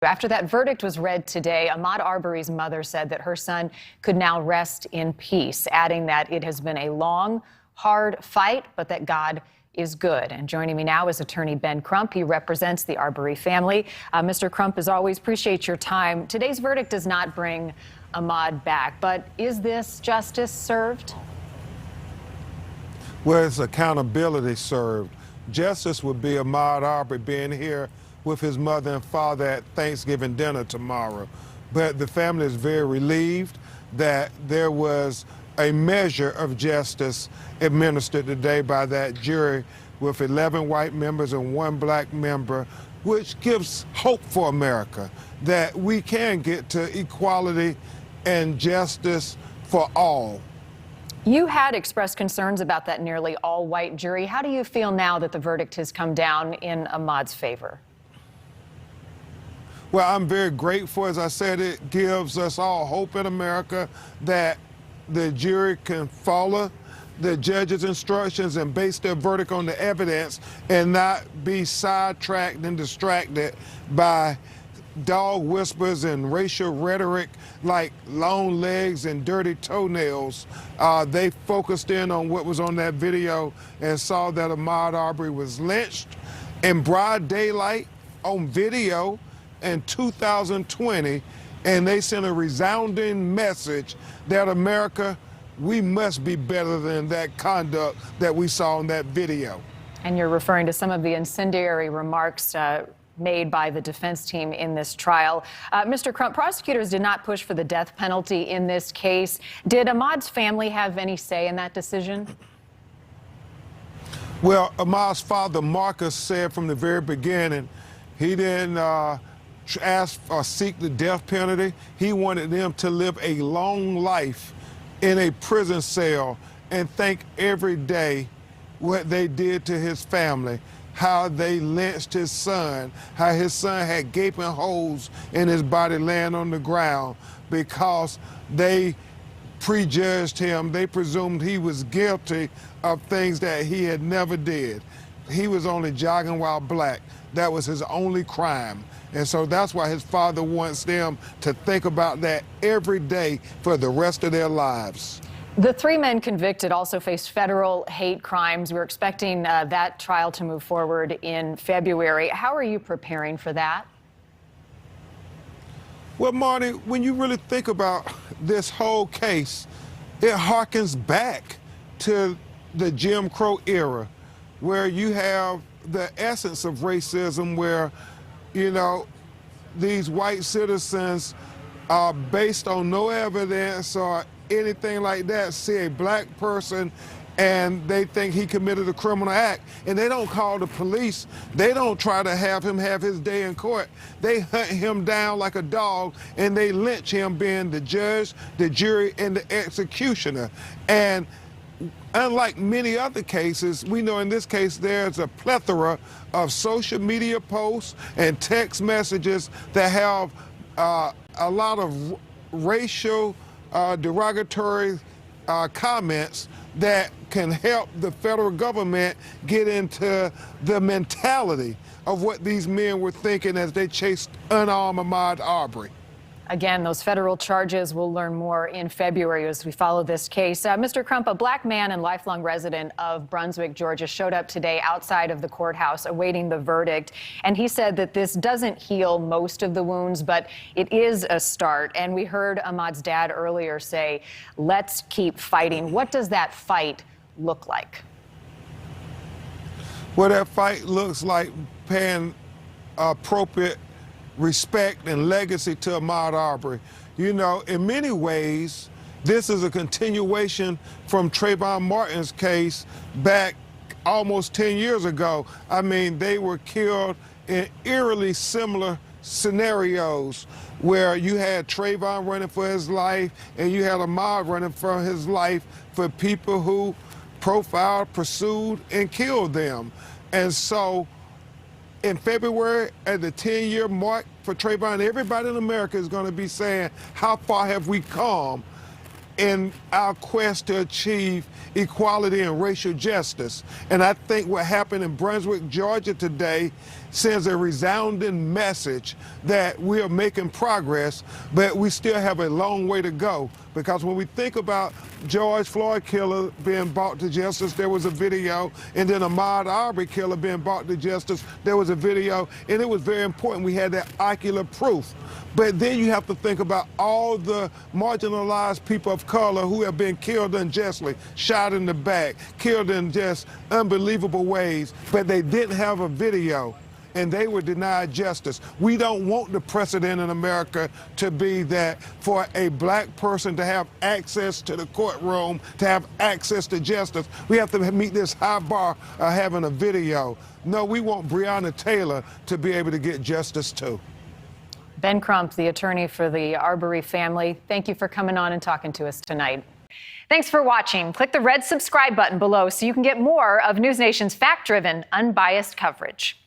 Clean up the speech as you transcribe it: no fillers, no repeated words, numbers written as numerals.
After that verdict was read today, Ahmaud Arbery's mother said that her son could now rest in peace, adding that it has been a long, hard fight, but that God is good. And joining me now is attorney Ben Crump. He represents the Arbery family. Mr. Crump, as always, appreciate your time. Today's verdict does not bring Ahmaud back, but is this justice served? Well, it's accountability served. Justice would be Ahmaud Arbery being here with his mother and father at Thanksgiving dinner tomorrow. But the family is very relieved that there was a measure of justice administered today by that jury with 11 white members and 1 black member, which gives hope for America that we can get to equality and justice for all. You had expressed concerns about that nearly all-white jury. How do you feel now that the verdict has come down in Ahmaud's favor? Well, I'm very grateful. As I said, it gives us all hope in America that the jury can follow the judge's instructions and base their verdict on the evidence and not be sidetracked and distracted by dog whispers and racial rhetoric like long legs and dirty toenails. They focused in on what was on that video and saw that Ahmaud Arbery was lynched in broad daylight on video in 2020, and they sent a resounding message that America, we must be better than that conduct that we saw in that video. And you're referring to some of the incendiary remarks made by the defense team in this trial. Mr. Crump, prosecutors did not push for the death penalty in this case. Did Ahmaud's family have any say in that decision? Well, Ahmaud's father, Marcus, said from the very beginning he didn't ask or seek the death penalty. He wanted them to live a long life in a prison cell and think every day what they did to his family, how they lynched his son, how his son had gaping holes in his body laying on the ground because they prejudged him. They presumed he was guilty of things that he had never did. He was only jogging while black. That was his only crime. And so that's why his father wants them to think about that every day for the rest of their lives. The 3 men convicted also face federal hate crimes. We're expecting that trial to move forward in February. How are you preparing for that? Well, Marty, when you really think about this whole case, it harkens back to the Jim Crow era, where you have the essence of racism, where, you know, these white citizens are based on no evidence or anything like that, see a black person and they think he committed a criminal act, and they don't call the police. They don't try to have him have his day in court. They hunt him down like a dog and they lynch him, being the judge, the jury, and the executioner. And unlike many other cases, we know in this case there's a plethora of social media posts and text messages that have a lot of racial derogatory comments that can help the federal government get into the mentality of what these men were thinking as they chased unarmed Ahmaud Arbery. Again, those federal charges, we'll learn more in February as we follow this case. Mr. Crump, a black man and lifelong resident of Brunswick, Georgia, showed up today outside of the courthouse awaiting the verdict. And he said that this doesn't heal most of the wounds, but it is a start. And we heard Ahmaud's dad earlier say, let's keep fighting. What does that fight look like? Well, that fight looks like paying appropriate respect and legacy to Ahmaud Arbery. You know, in many ways, this is a continuation from Trayvon Martin's case back almost 10 years ago. I mean, they were killed in eerily similar scenarios where you had Trayvon running for his life and you had Ahmaud running for his life for people who profiled, pursued, and killed them. And so in February, at the 10-year mark for Trayvon, everybody in America is going to be saying, how far have we come in our quest to achieve equality and racial justice? And I think what happened in Brunswick, Georgia today sends a resounding message that we are making progress, but we still have a long way to go. Because when we think about George Floyd killer being brought to justice, there was a video, and then Ahmaud Arbery killer being brought to justice, there was a video, and it was very important. We had that ocular proof. But then you have to think about all the marginalized people of color who have been killed unjustly, shot in the back, killed in just unbelievable ways, but they didn't have a video and they were denied justice. We don't want the precedent in America to be that for a black person to have access to the courtroom, to have access to justice, we have to meet this high bar of having a video. No, we want Breonna Taylor to be able to get justice too. Ben Crump, the attorney for the Arbery family, thank you for coming on and talking to us tonight. Thanks for watching. Click the red subscribe button below so you can get more of NewsNation's fact-driven, unbiased coverage.